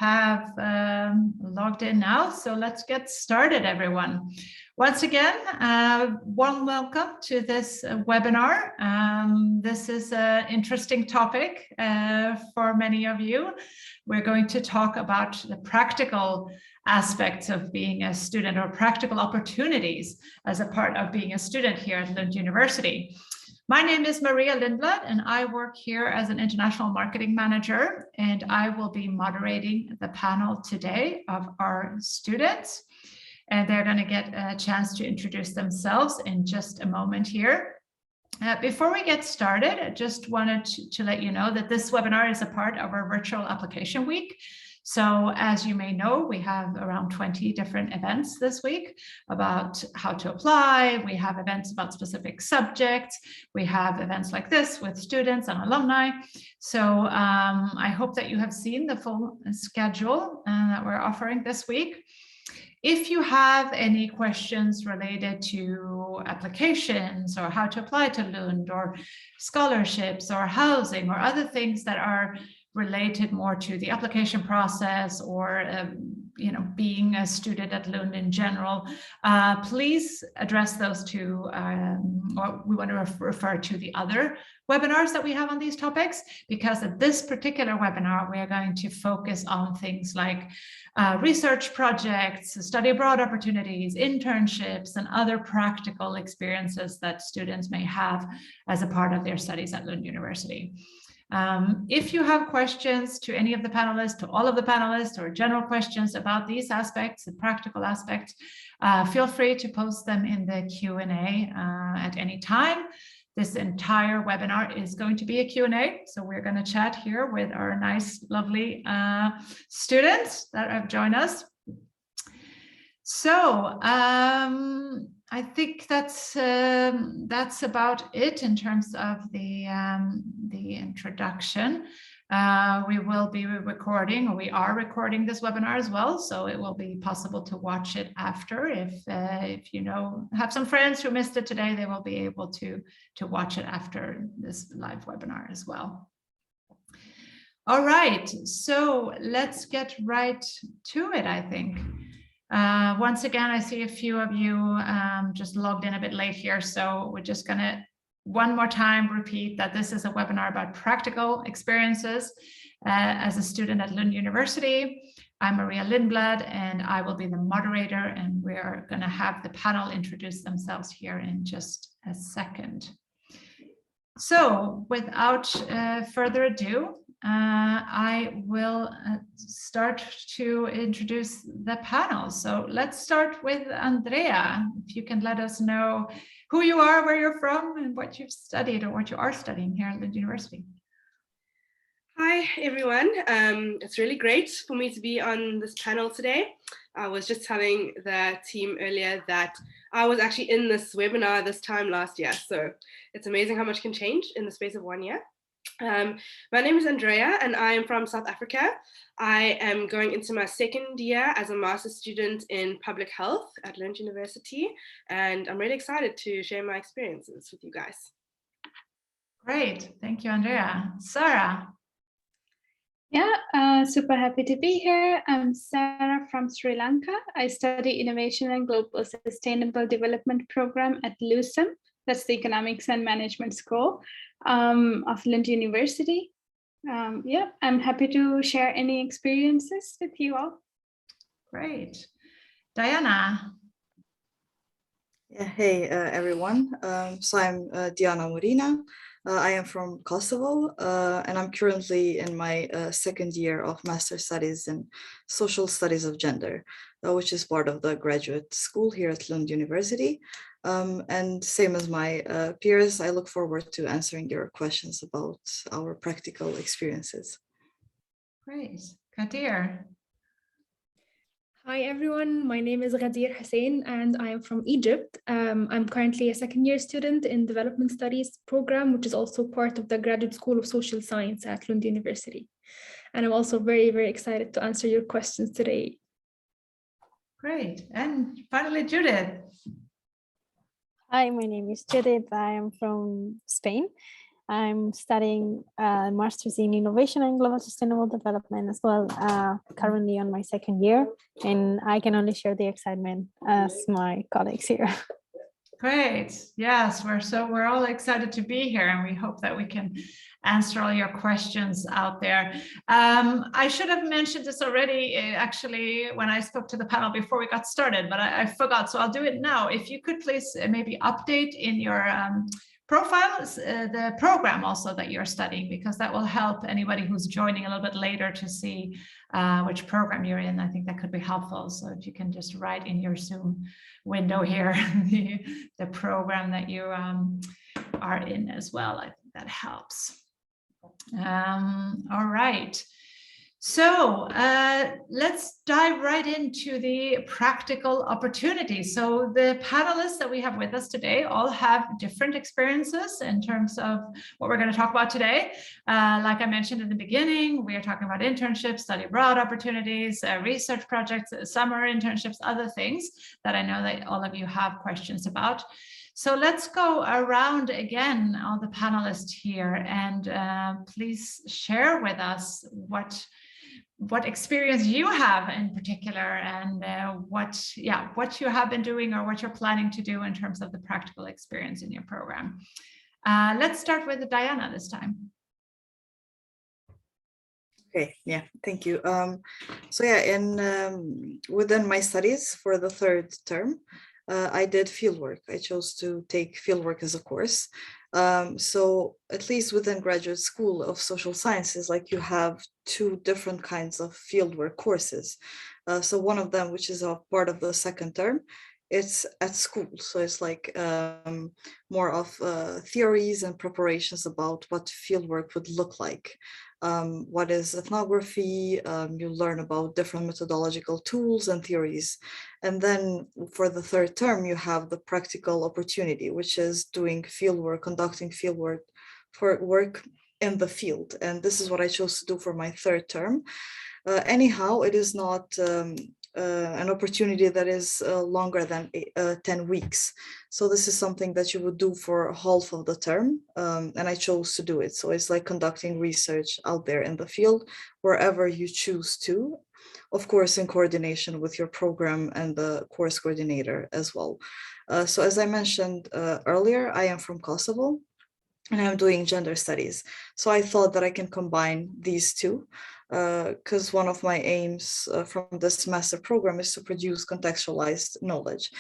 have logged in now, so let's get started, everyone. Once again, warm welcome to this webinar. This is an interesting topic for many of you. We're going to talk about the practical aspects of being a student, or practical opportunities as a part of being a student here at Lund University. My name is Maria Lindblad, and I work here as an international marketing manager, and I will be moderating the panel today of our students. And they're going to get a chance to introduce themselves in just a moment here. Before we get started, I just wanted to let you know that this webinar is a part of our virtual application week. So as you may know, we have around 20 different events this week about how to apply. We have events about specific subjects. We have events like this with students and alumni. So I hope that you have seen the full schedule that we're offering this week. If you have any questions related to applications or how to apply to Lund, or scholarships or housing or other things that are related more to the application process, or being a student at Lund in general, please address those to, or we want to refer to the other webinars that we have on these topics, because at this particular webinar, we are going to focus on things like research projects, study abroad opportunities, internships, and other practical experiences that students may have as a part of their studies at Lund University. If you have questions to any of the panelists, to all of the panelists, or general questions about these aspects, the practical aspects, feel free to post them in the Q&A at any time. This entire webinar is going to be a Q&A, so we're going to chat here with our nice, lovely students that have joined us. So I think that's about it in terms of the introduction. We will be recording, or we are recording this webinar as well, so it will be possible to watch it after. If you have some friends who missed it today, they will be able to watch it after this live webinar as well. All right, so let's get right to it, I think. Once again, I see a few of you just logged in a bit late here, so we're just going to one more time repeat that this is a webinar about practical experiences as a student at Lund University. I'm Maria Lindblad, and I will be the moderator, and we're going to have the panel introduce themselves here in just a second. So without further ado, I will start to introduce the panel. So let's start with Andrea. If you can let us know who you are, where you're from, and what you've studied, or what you are studying here at Lund University. Hi, everyone. It's really great for me to be on this panel today. I was just telling the team earlier that I was actually in this webinar this time last year. So it's amazing how much can change in the space of 1 year. My name is Andrea, and I am from South Africa. I am going into my second year as a master's student in public health at Lund University, and I'm really excited to share my experiences with you guys. Great, thank you, Andrea. Sara. Yeah, super happy to be here. I'm Sara from Sri Lanka. I study Innovation and Global Sustainable Development Program at LUSM. That's the Economics and Management School of Lund University. Yeah, I'm happy to share any experiences with you all. Great. Diona. Yeah, hey everyone. So I'm Diona Morina. I am from Kosovo, and I'm currently in my second year of Master's Studies in Social Studies of Gender, which is part of the graduate school here at Lund University. And same as my peers, I look forward to answering your questions about our practical experiences. Great. Ghadeer. Hi everyone, my name is Ghadeer Hussein and I am from Egypt. I'm currently a second year student in Development Studies program, which is also part of the Graduate School of Social Science at Lund University. And I'm also very, very excited to answer your questions today. Great. And finally, Judith. Hi, my name is Judith. I am from Spain. I'm studying a master's in innovation and global sustainable development as well, currently on my second year, and I can only share the excitement as my colleagues here. Great. Yes, we're all excited to be here, and we hope that we can answer all your questions out there. I should have mentioned this already, actually, when I spoke to the panel before we got started, but I forgot, so I'll do it now. If you could please maybe update in your profiles the program also that you're studying, because that will help anybody who's joining a little bit later to see which program you're in. I think that could be helpful. So if you can just write in your Zoom window here the program that you are in as well, I think that helps. All right. So let's dive right into the practical opportunities. So the panelists that we have with us today all have different experiences in terms of what we're going to talk about today. Like I mentioned in the beginning, we are talking about internships, study abroad opportunities, research projects, summer internships, other things that I know that all of you have questions about. So let's go around again, all the panelists here, and please share with us what experience you have in particular, and what you have been doing or what you're planning to do in terms of the practical experience in your program. Let's start with Diona this time. Okay, yeah, thank you. So yeah, within my studies for the third term, I did fieldwork. I chose to take fieldwork as a course. So at least within graduate school of social sciences, like you have two different kinds of fieldwork courses. So one of them, which is a part of the second term, it's at school. So it's like more of theories and preparations about what fieldwork would look like. What is ethnography? You learn about different methodological tools and theories. And then for the third term, you have the practical opportunity, which is doing fieldwork, conducting fieldwork for work in the field. And this is what I chose to do for my third term. Anyhow, it is not an opportunity that is longer than 10 weeks. So this is something that you would do for half of the term, and I chose to do it. So it's like conducting research out there in the field, wherever you choose to, of course, in coordination with your program and the course coordinator as well. So as I mentioned earlier, I am from Kosovo, and I'm doing gender studies. So I thought that I can combine these two, because one of my aims from this master program is to produce contextualized knowledge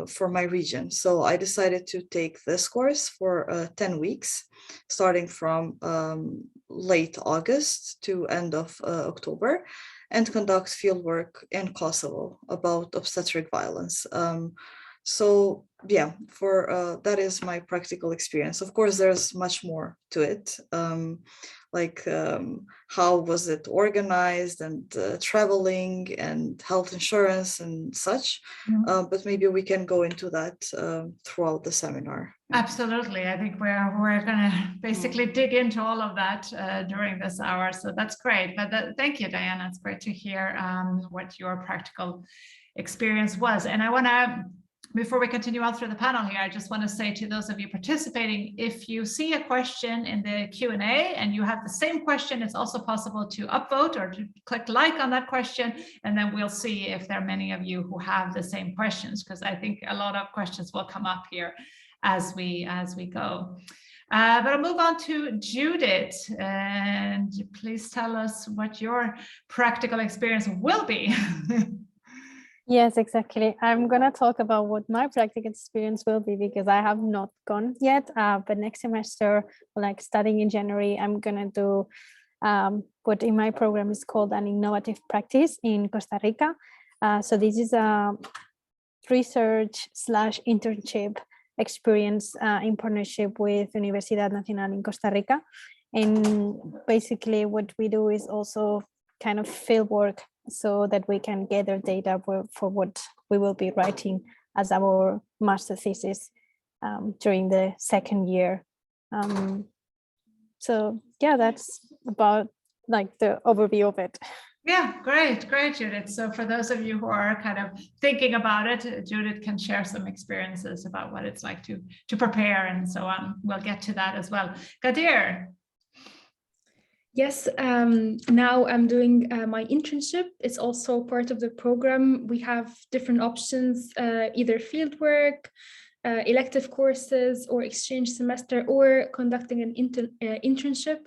for my region. So I decided to take this course for 10 weeks, starting from late August to end of October, and conduct fieldwork in Kosovo about obstetric violence. So yeah, for that is my practical experience. Of course, there's much more to it, like how was it organized, and traveling and health insurance and such. But maybe we can go into that throughout the seminar. Absolutely. I think we're going to basically dig into all of that during this hour. So that's great. But thank you, Diana. It's great to hear what your practical experience was. And I want to, before we continue on through the panel here, I just want to say to those of you participating, if you see a question in the Q&A and you have the same question, it's also possible to upvote or to click like on that question, and then we'll see if there are many of you who have the same questions, because I think a lot of questions will come up here as we go. But I'll move on to Judith, and please tell us what your practical experience will be. Yes, exactly. I'm going to talk about what my practical experience will be, because I have not gone yet. But next semester, like studying in January, I'm going to do what in my program is called an innovative practice in Costa Rica. So this is a research/internship experience in partnership with Universidad Nacional in Costa Rica. And basically what we do is also kind of field work, so that we can gather data for what we will be writing as our master thesis during the second year. So yeah, that's about like the overview of it. Yeah, great, Judith. So for those of you who are kind of thinking about it, Judith can share some experiences about what it's like to prepare and so on. We'll get to that as well. Ghadeer. Yes, now I'm doing my internship. It's also part of the program. We have different options, either fieldwork, elective courses, or exchange semester, or conducting an internship.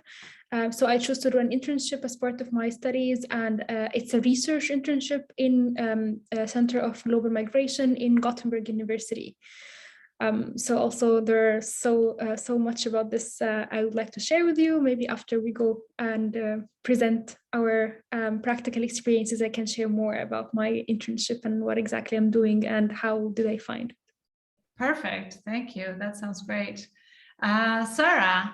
So I chose to do an internship as part of my studies, and it's a research internship in a Center of Global Migration in Gothenburg University. So also there's so much about this I would like to share with you. Maybe after we go and present our practical experiences, I can share more about my internship and what exactly I'm doing and how did I find it. Perfect, thank you. That sounds great. Sara.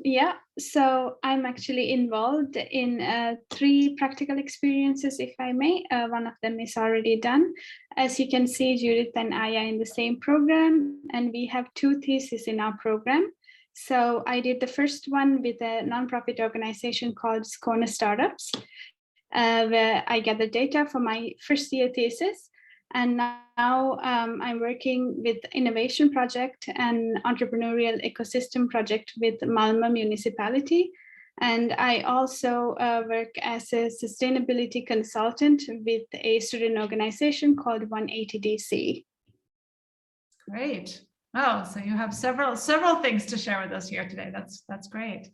Yeah, so I'm actually involved in 3 practical experiences, if I may. One of them is already done. As you can see, Judith and I are in the same program, and we have 2 theses in our program. So I did the first one with a nonprofit organization called Skåne Startups, where I gathered data for my first year thesis. And now I'm working with innovation project and entrepreneurial ecosystem project with Malmö municipality. And I also work as a sustainability consultant with a student organization called 180DC. Great. Oh, so you have several things to share with us here today. That's great.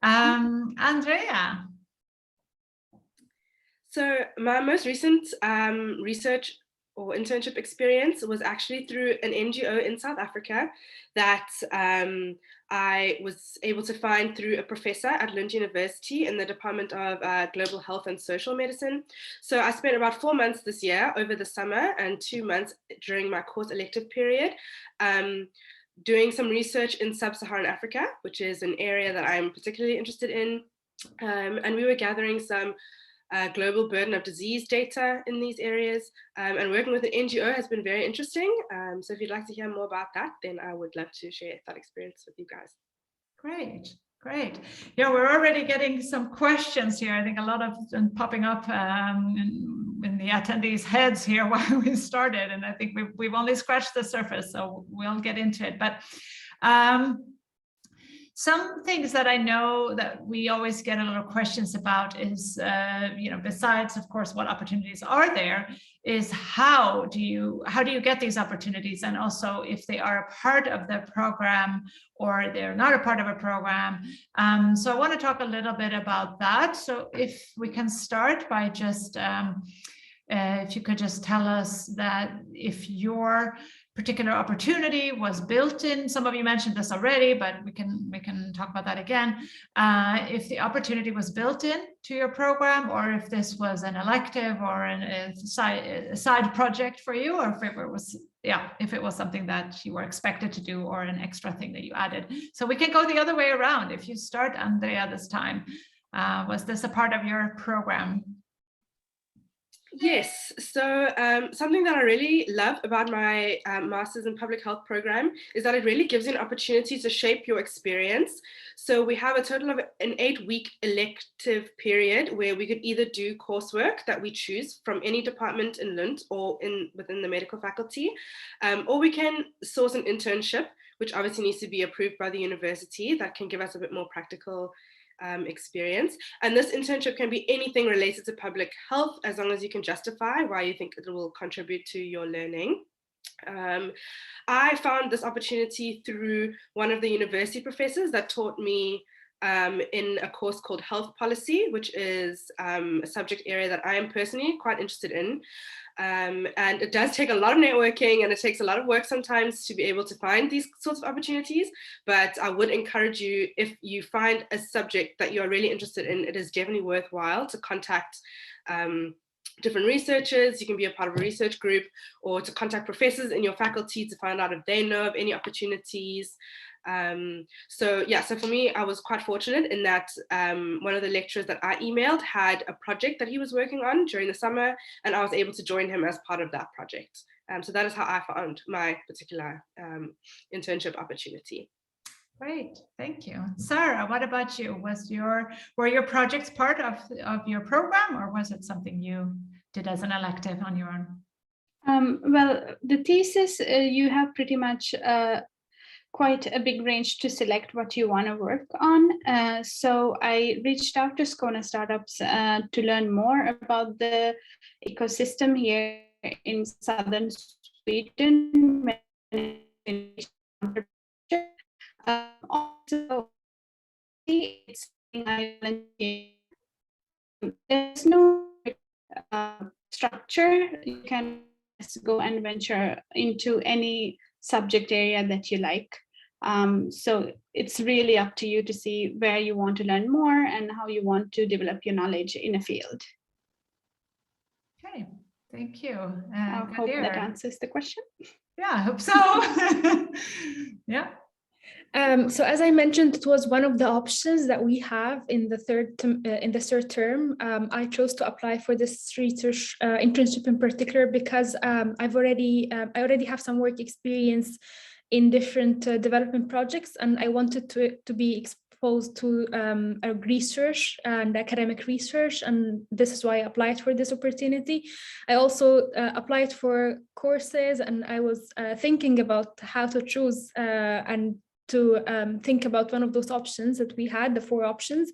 Andrea. So my most recent research or internship experience was actually through an NGO in South Africa that I was able to find through a professor at Lund University in the Department of Global Health and Social Medicine. So I spent about 4 months this year over the summer and 2 months during my course elective period doing some research in sub-Saharan Africa, which is an area that I'm particularly interested in. And we were gathering some global burden of disease data in these areas, and working with an NGO has been very interesting. So if you'd like to hear more about that, then I would love to share that experience with you guys. Great. Yeah, we're already getting some questions here. I think a lot of them popping up in the attendees' heads here while we started, and I think we've only scratched the surface, so we'll get into it. But some things that I know that we always get a lot of questions about is, besides, of course, what opportunities are there, is how do you get these opportunities, and also if they are a part of the program or they're not a part of a program. So I want to talk a little bit about that. So if we can start by just, if you could just tell us that if your particular opportunity was built in, some of you mentioned this already, but we can talk about that again. If the opportunity was built in to your program, or if this was an elective or a side project for you, or if it was something that you were expected to do or an extra thing that you added. So we can go the other way around. If you start, Andrea, this time, was this a part of your program? Yes, so something that I really love about my Masters in Public Health program is that it really gives you an opportunity to shape your experience. So we have a total of an 8-week elective period where we could either do coursework that we choose from any department in Lund or within the medical faculty, or we can source an internship, which obviously needs to be approved by the university. That can give us a bit more practical experience. And this internship can be anything related to public health, as long as you can justify why you think it will contribute to your learning. I found this opportunity through one of the university professors that taught me in a course called Health Policy, which is a subject area that I am personally quite interested in. And it does take a lot of networking, and it takes a lot of work sometimes to be able to find these sorts of opportunities. But I would encourage you, if you find a subject that you're really interested in, it is definitely worthwhile to contact different researchers. You can be a part of a research group, or to contact professors in your faculty to find out if they know of any opportunities. So for me, I was quite fortunate in that one of the lecturers that I emailed had a project that he was working on during the summer, and I was able to join him as part of that project. So that is how I found my particular internship opportunity. Great, thank you. Sara, what about you? Were your projects part of your program, or was it something you did as an elective on your own? Well, the thesis, you have pretty much quite a big range to select what you want to work on. So I reached out to Skåne startups to learn more about the ecosystem here in southern Sweden. Also, it's there's no structure. You can just go and venture into any subject area that you like. So it's really up to you to see where you want to learn more and how you want to develop your knowledge in a field. Okay, thank you. I hope that answers the question. Yeah, I hope so. Yeah. So as I mentioned, it was one of the options that we have in the third term. I chose to apply for this research internship in particular because I already have some work experience in different development projects, and I wanted to be exposed to research and academic research, and this is why I applied for this opportunity. I also applied for courses, and I was thinking about how to choose and to think about one of those options that we had, the 4 options.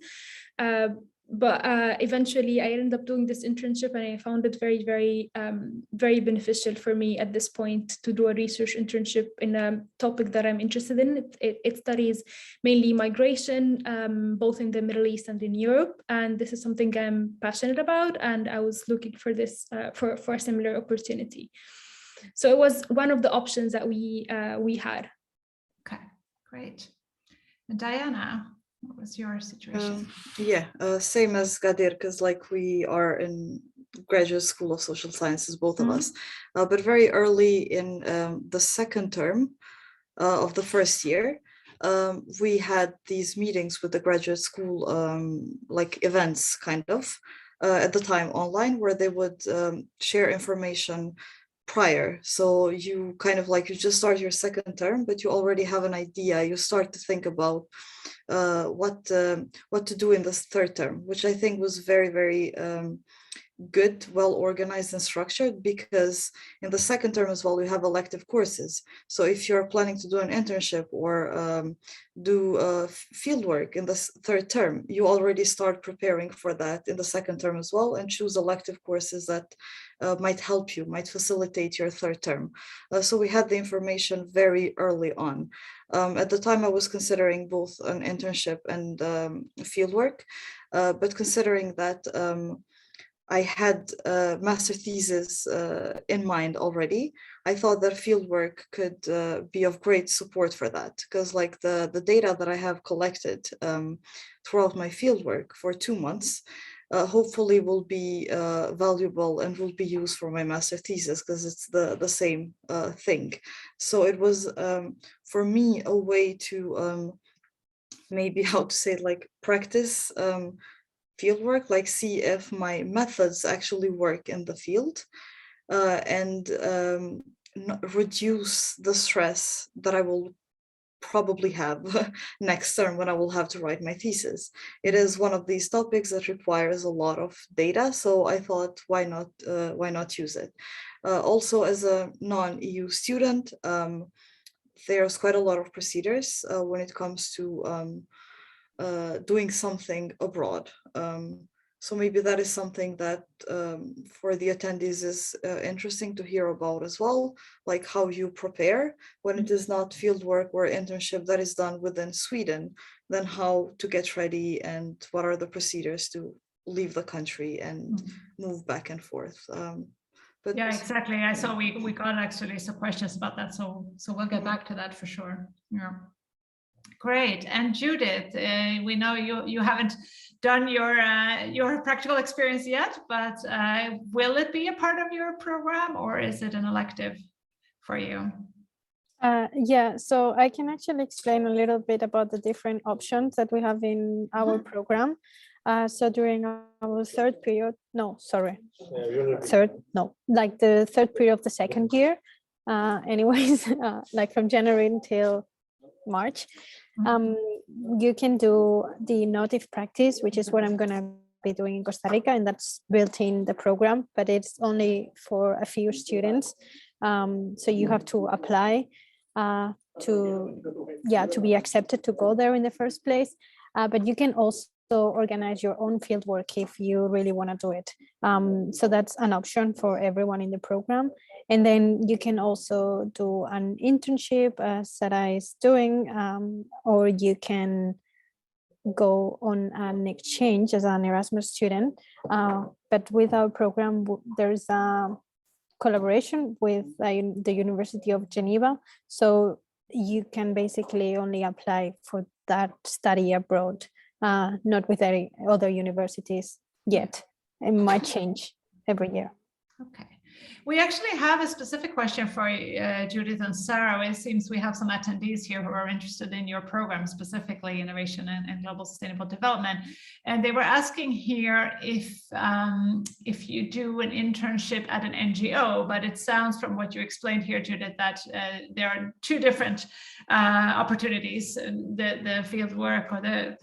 But eventually I ended up doing this internship, and I found it very, very, very beneficial for me at this point to do a research internship in a topic that I'm interested in. It studies mainly migration, both in the Middle East and in Europe. And this is something I'm passionate about, and I was looking for this, for a similar opportunity. So it was one of the options that we had. Okay, great. And Diona, what was your situation? Same as Ghadeer, because like we are in graduate school of social sciences, both of us, but very early in the second term of the first year, we had these meetings with the graduate school, like events kind of, at the time online, where they would share information prior. So you kind of like, you just start your second term, but you already have an idea. You start to think about what to do in this third term, which I think was very, very good, well organized and structured, because in the second term as well, you have elective courses. So if you're planning to do an internship or do field work in the third term, you already start preparing for that in the second term as well, and choose elective courses that might help you, might facilitate your third term. So we had the information very early on. At the time, I was considering both an internship and field work, but considering that I had a master thesis in mind already, I thought that fieldwork could be of great support for that, because like the data that I have collected throughout my fieldwork for 2 months, hopefully will be valuable and will be used for my master thesis, because it's the same thing. So it was for me a way to maybe, how to say it, like practice fieldwork, like see if my methods actually work in the field, and reduce the stress that I will probably have next term when I will have to write my thesis. It is one of these topics that requires a lot of data, so I thought, why not use it? Also, as a non-EU student, there's quite a lot of procedures when it comes to doing something abroad. So maybe that is something that for the attendees is interesting to hear about as well, like how you prepare when it is not fieldwork or internship that is done within Sweden, then how to get ready and what are the procedures to leave the country and move back and forth. But yeah, exactly. I saw we got actually some questions about that, so we'll get back to that for sure. Yeah. Great. And Judith, we know you haven't done your practical experience yet, but will it be a part of your program, or is it an elective for you? Yeah, so I can actually explain a little bit about the different options that we have in our program. So during our third period, like the third period of the second year, anyways, like from January until March. You can do the notive practice, which is what I'm going to be doing in Costa Rica, and that's built in the program, but it's only for a few students. So you have to apply to be accepted to go there in the first place. But you can also organize your own fieldwork if you really want to do it. So that's an option for everyone in the program. And then you can also do an internship, as Sara is doing, or you can go on an exchange as an Erasmus student. But with our program, there's a collaboration with the University of Geneva. So you can basically only apply for that study abroad, not with any other universities yet. It might change every year. Okay. We actually have a specific question for Judith and Sara. It seems we have some attendees here who are interested in your program, specifically innovation and global sustainable development. And they were asking here if you do an internship at an NGO, but it sounds from what you explained here, Judith, that there are two different opportunities, the field work or the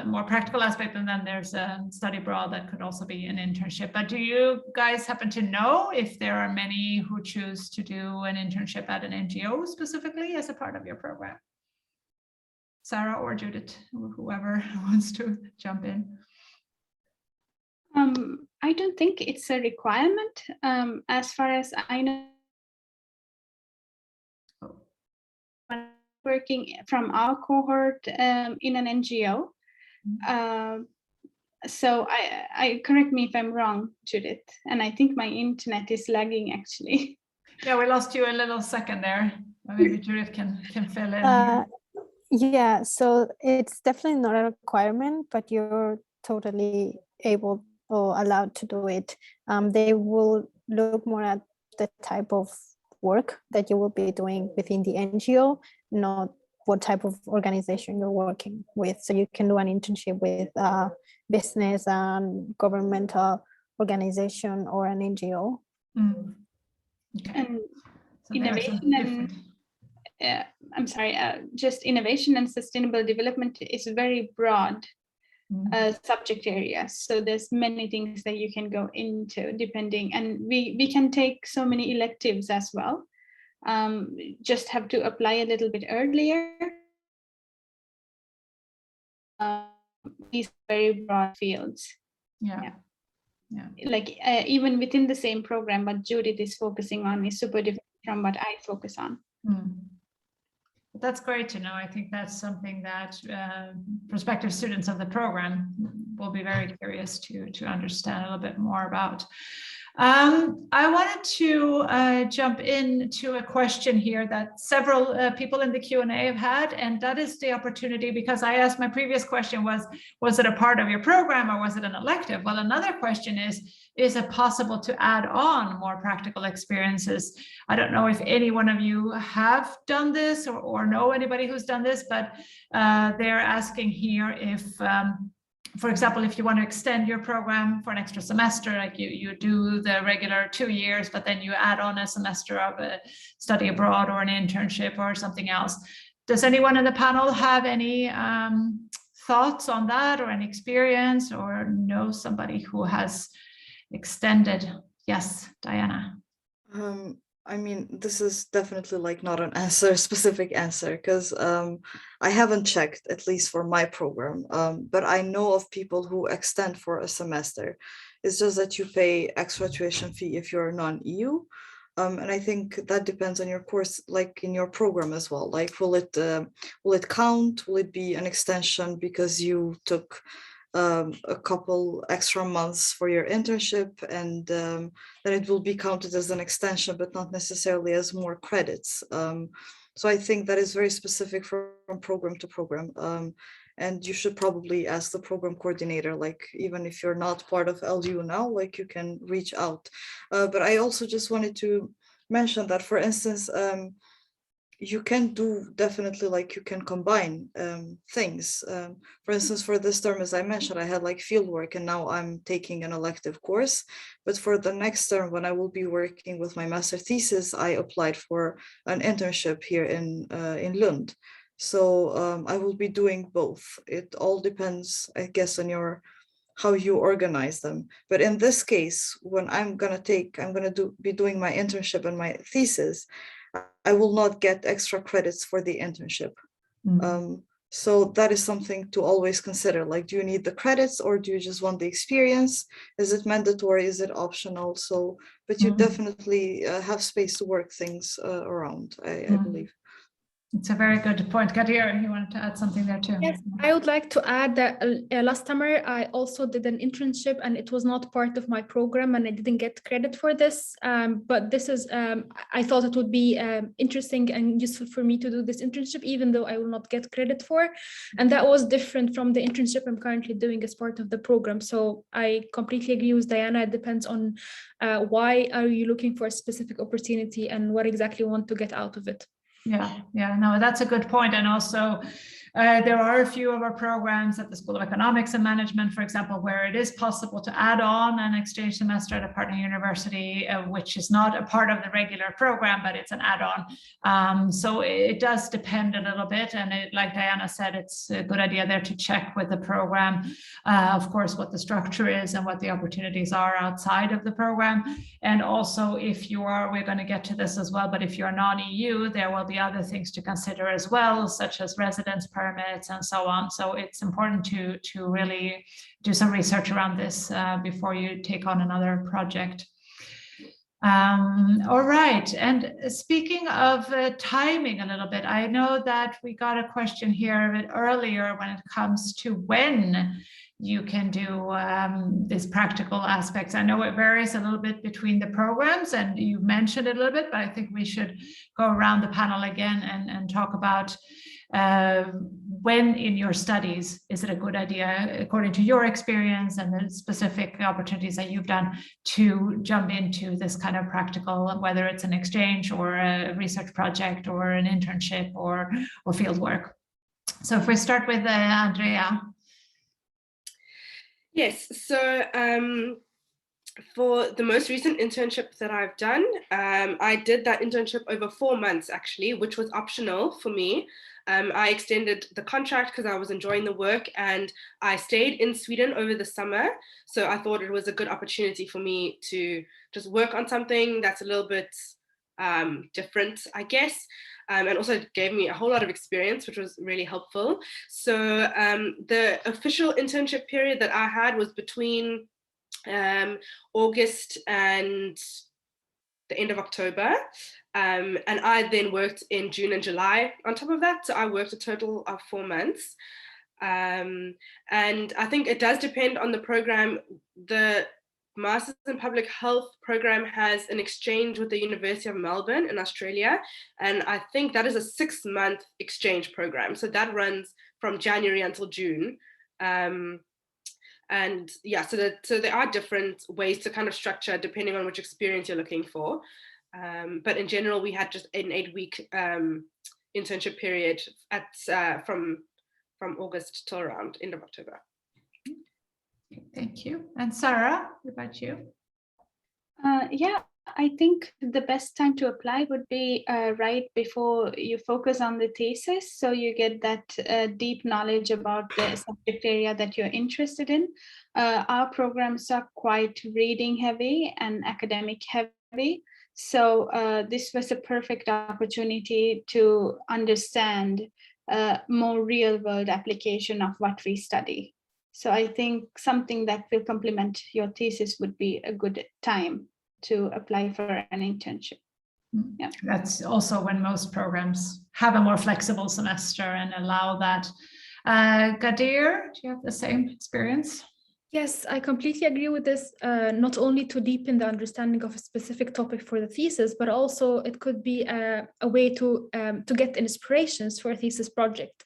more practical aspect, and then there's a study abroad that could also be an internship. But do you guys happen to know if there are many who choose to do an internship at an NGO specifically as a part of your program? Sara or Judith, whoever wants to jump in. I don't think it's a requirement. As far as I know, working from our cohort in an NGO. So I correct me if I'm wrong, Judith, and I think my internet is lagging actually. Yeah, we lost you a little second there. Maybe Judith can fill in. Yeah, so it's definitely not a requirement, but you're totally able or allowed to do it. They will look more at the type of work that you will be doing within the NGO, not what type of organization you're working with. So you can do an internship with a business and governmental organization or an NGO. Okay. And So innovation and just innovation and sustainable development is a very broad subject area. So there's many things that you can go into depending, and we can take so many electives as well. Just have to apply a little bit earlier. These very broad fields. Yeah. Like even within the same program, what Judith is focusing on is super different from what I focus on. That's great to know. I think that's something that prospective students of the program will be very curious to understand a little bit more about. I wanted to jump into a question here that several people in the Q&A have had, and that is the opportunity, because I asked, my previous question was it a part of your program or was it an elective? Well, another question is it possible to add on more practical experiences? I don't know if any one of you have done this or know anybody who's done this, but they're asking here if, for example, if you want to extend your program for an extra semester, like you do the regular 2 years, but then you add on a semester of a study abroad or an internship or something else. Does anyone in the panel have any thoughts on that or any experience, or know somebody who has extended? Yes, Diona. I mean, this is definitely like not an answer, specific answer, because I haven't checked, at least for my program, but I know of people who extend for a semester. It's just that you pay extra tuition fee if you're non-EU. And I think that depends on your course, like in your program as well. Like, will it count? Will it be an extension because you took a couple extra months for your internship, and then it will be counted as an extension, but not necessarily as more credits. So I think that is very specific from program to program. And you should probably ask the program coordinator, like, even if you're not part of LU now, like, you can reach out. But I also just wanted to mention that, for instance, you can do definitely, like, you can combine things. For instance, for this term, as I mentioned, I had like field work, and now I'm taking an elective course. But for the next term, when I will be working with my master thesis, I applied for an internship here in Lund. So I will be doing both. It all depends, I guess, on how you organize them. But in this case, when I'm gonna be doing my internship and my thesis, I will not get extra credits for the internship. So that is something to always consider. Like, do you need the credits, or do you just want the experience? Is it mandatory? Is it optional? So, but you definitely have space to work things around, I believe. It's a very good point. Ghadeer, you wanted to add something there too? Yes, I would like to add that last summer I also did an internship, and it was not part of my program, and I didn't get credit for this. But this is, I thought it would be interesting and useful for me to do this internship, even though I will not get credit for. And that was different from the internship I'm currently doing as part of the program. So I completely agree with Diana. It depends on why are you looking for a specific opportunity and what exactly you want to get out of it. Yeah, no, that's a good point. And also, there are a few of our programs at the School of Economics and Management, for example, where it is possible to add on an exchange semester at a partner university, which is not a part of the regular program, but it's an add-on. So it does depend a little bit. And like Diana said, it's a good idea there to check with the program, of course, what the structure is and what the opportunities are outside of the program. And also, we're going to get to this as well, but if you're non-EU, there will be other things to consider as well, such as residence permits and so on. So it's important to really do some research around this before you take on another project. All right, and speaking of timing a little bit, I know that we got a question here a bit earlier when it comes to when you can do these practical aspects. I know it varies a little bit between the programs, and you mentioned it a little bit, but I think we should go around the panel again and talk about when in your studies is it a good idea, according to your experience and the specific opportunities that you've done, to jump into this kind of practical, whether it's an exchange or a research project or an internship or field work. So if we start with Andrea. Yes, so for the most recent internship that I've done, I did that internship over 4 months actually, which was optional for me. I extended the contract because I was enjoying the work, and I stayed in Sweden over the summer. So I thought it was a good opportunity for me to just work on something that's a little bit different, I guess. And also it gave me a whole lot of experience, which was really helpful. So the official internship period that I had was between August and the end of October. And I then worked in June and July on top of that. So I worked a total of 4 months. And I think it does depend on the program. The Masters in Public Health program has an exchange with the University of Melbourne in Australia. And I think that is a 6-month exchange program. So that runs from January until June. And yeah, so there are different ways to kind of structure depending on which experience you're looking for. But in general, we had just an 8-week internship period from August till around end of October. Thank you. And Sara, what about you? Yeah, I think the best time to apply would be right before you focus on the thesis, so you get that deep knowledge about the subject area that you're interested in. Our programs are quite reading heavy and academic heavy, so this was a perfect opportunity to understand more real world application of what we study. So I think something that will complement your thesis would be a good time to apply for an internship. Yeah. That's also when most programs have a more flexible semester and allow that. Ghadeer, do you have the same experience? Yes, I completely agree with this, not only to deepen the understanding of a specific topic for the thesis, but also it could be a way to get inspirations for a thesis project.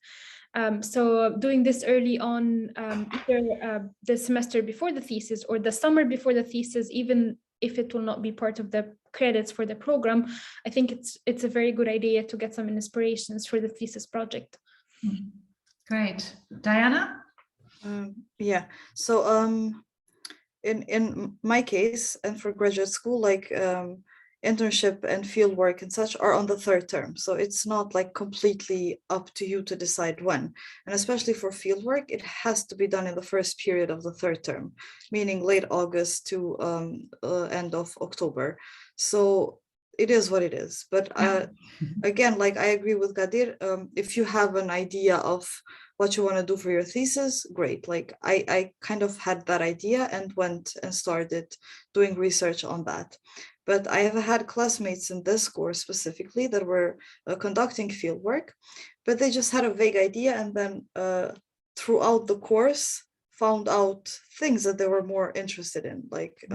So doing this early on, either the semester before the thesis or the summer before the thesis, even if it will not be part of the credits for the program, I think it's a very good idea to get some inspirations for the thesis project. Great. Diona? Yeah, so in my case, and for graduate school, like internship and fieldwork and such are on the third term. So it's not like completely up to you to decide when. And especially for fieldwork, it has to be done in the first period of the third term, meaning late August to end of October. So it is what it is. But again, like I agree with Ghadeer, if you have an idea of what you want to do for your thesis, great. Like I kind of had that idea and went and started doing research on that. But I have had classmates in this course specifically that were conducting fieldwork, but they just had a vague idea and then throughout the course found out things that they were more interested in. Like,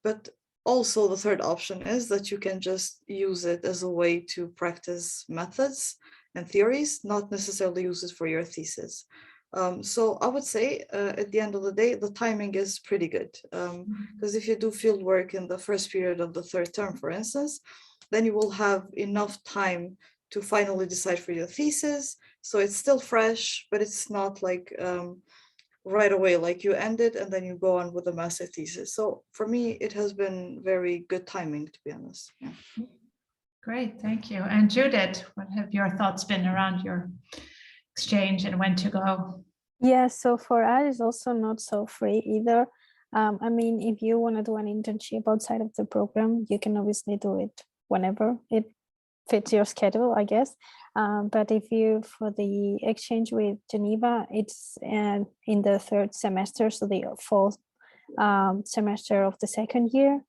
but also the third option is that you can just use it as a way to practice methods and theories, not necessarily use it for your thesis. So I would say at the end of the day, the timing is pretty good. Because if you do field work in the first period of the third term, for instance, then you will have enough time to finally decide for your thesis. So it's still fresh, but it's not like right away, like you end it and then you go on with a master thesis. So for me, it has been very good timing, to be honest. Yeah. Great, thank you. And Judith, what have your thoughts been around your exchange and when to go? Yeah, so for us, it's also not so free either. I mean, if you want to do an internship outside of the program, you can obviously do it whenever it fits your schedule, I guess. But if you, for the exchange with Geneva, it's in the third semester, so the fall semester of the second year.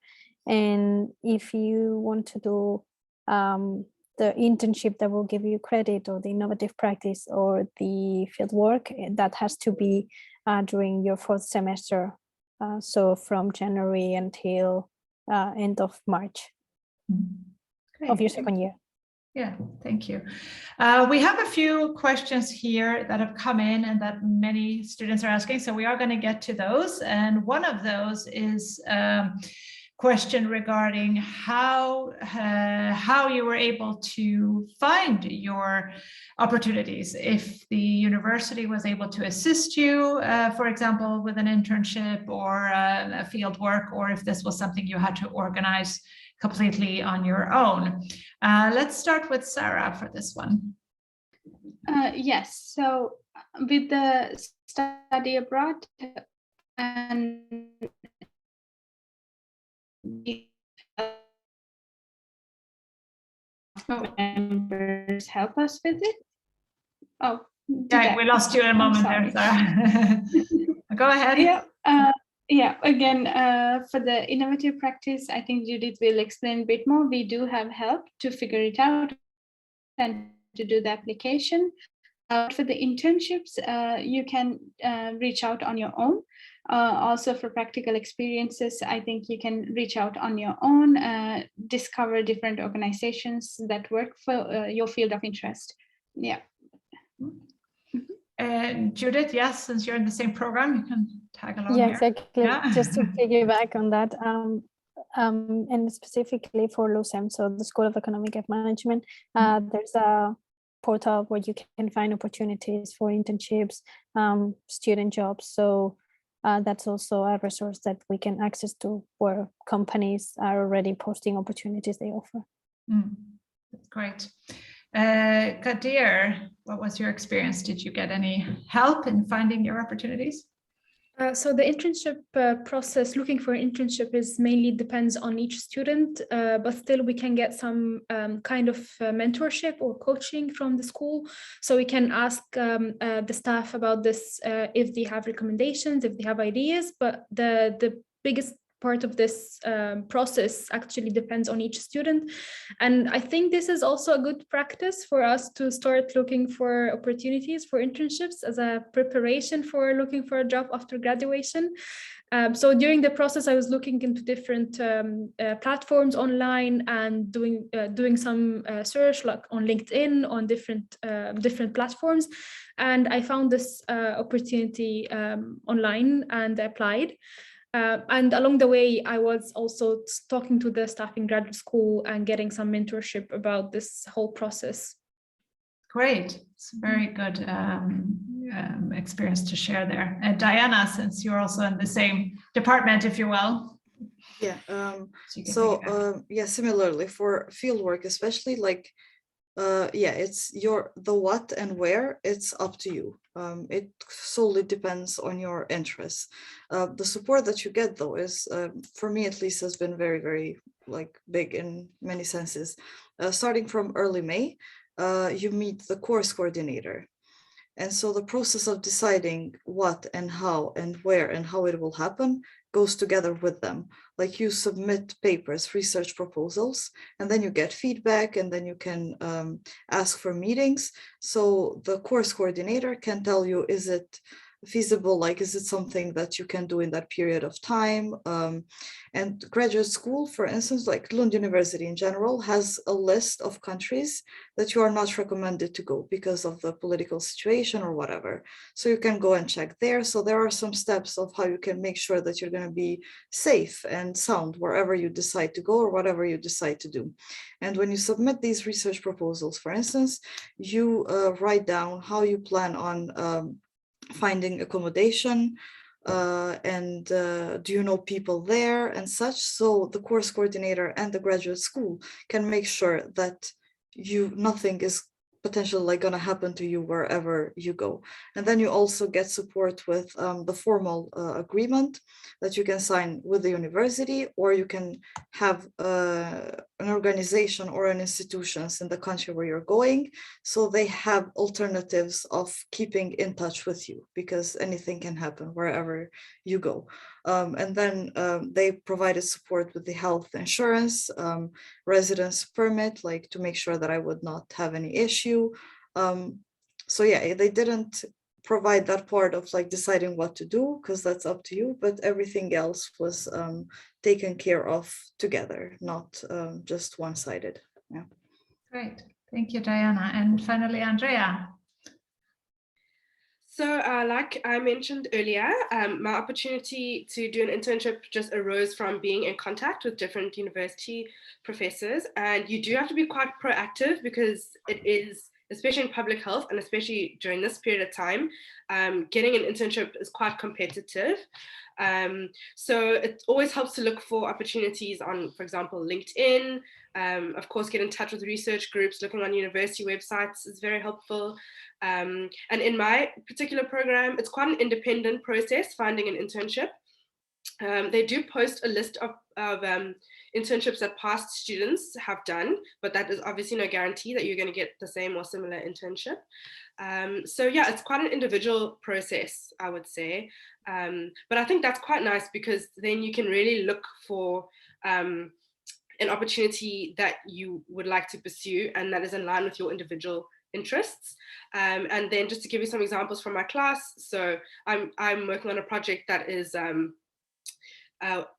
And if you want to do the internship that will give you credit, or the innovative practice, or the field work, that has to be during your fourth semester. So from January until end of March of your second year. Yeah, thank you. We have a few questions here that have come in and that many students are asking, so we are going to get to those. And one of those is question regarding how you were able to find your opportunities, if the university was able to assist you, for example, with an internship or a field work, or if this was something you had to organize completely on your own. Let's start with Sara for this one. Yes, so with the study abroad and members help us with it. Oh, yeah, we lost you in a moment there, Sara. Go ahead. Yeah, again, for the innovative practice, I think Judith will explain a bit more. We do have help to figure it out and to do the application. For the internships, you can reach out on your own. Also for practical experiences, I think you can reach out on your own, discover different organizations that work for your field of interest. Yeah. Judith, yes, since you're in the same program, you can tag along. Yeah, here. exactly. Yeah. Just to piggyback on that, and specifically for LUSEM, so the School of Economic Management, there's a portal where you can find opportunities for internships, student jobs. So that's also a resource that we can access to, where companies are already posting opportunities they offer. That's great. Ghadeer, what was your experience? Did you get any help in finding your opportunities? So the internship process, looking for an internship, is mainly depends on each student, but still we can get some kind of mentorship or coaching from the school. So we can ask the staff about this if they have recommendations, if they have ideas, but the biggest part of this process actually depends on each student. And I think this is also a good practice for us to start looking for opportunities for internships as a preparation for looking for a job after graduation. So during the process, I was looking into different platforms online and doing some search, like on LinkedIn, on different platforms. And I found this opportunity online and I applied. And along the way, I was also talking to the staff in graduate school and getting some mentorship about this whole process. Great, it's a very good experience to share there. And Diona, since you're also in the same department, if you will. Yeah, yeah, similarly for fieldwork, especially like, yeah, it's the what and where, it's up to you. It solely depends on your interests. The support that you get though is, for me at least, has been very, very like big in many senses. Starting from early May, you meet the course coordinator. And so the process of deciding what and how and where and how it will happen goes together with them. Like you submit papers, research proposals, and then you get feedback, and then you can ask for meetings. So the course coordinator can tell you, is it feasible? Like, is it something that you can do in that period of time? And graduate school, for instance, like Lund University in general, has a list of countries that you are not recommended to go because of the political situation or whatever. So you can go and check there. So there are some steps of how you can make sure that you're going to be safe and sound wherever you decide to go or whatever you decide to do. And when you submit these research proposals, for instance, you write down how you plan on finding accommodation, and do you know people there and such. So the course coordinator and the graduate school can make sure that nothing is potentially like going to happen to you wherever you go. And then you also get support with the formal agreement that you can sign with the university, or you can have an organization or an institutions in the country where you're going, so they have alternatives of keeping in touch with you, because anything can happen wherever you go. And then they provided support with the health insurance, residence permit, like to make sure that I would not have any issue. So yeah, they didn't provide that part of like deciding what to do, because that's up to you, but everything else was taken care of together, not just one-sided. Yeah. Great, thank you, Diona. And finally, Andrea. So like I mentioned earlier, my opportunity to do an internship just arose from being in contact with different university professors. And you do have to be quite proactive, because it is, especially in public health, and especially during this period of time, getting an internship is quite competitive. So it always helps to look for opportunities on, for example, LinkedIn. Of course, get in touch with research groups. Looking on university websites is very helpful. And in my particular program, it's quite an independent process finding an internship. They do post a list of internships that past students have done, but that is obviously no guarantee that you're going to get the same or similar internship. So yeah, it's quite an individual process, I would say. But I think that's quite nice, because then you can really look for an opportunity that you would like to pursue and that is in line with your individual interests. And then just to give you some examples from my class, so I'm working on a project that is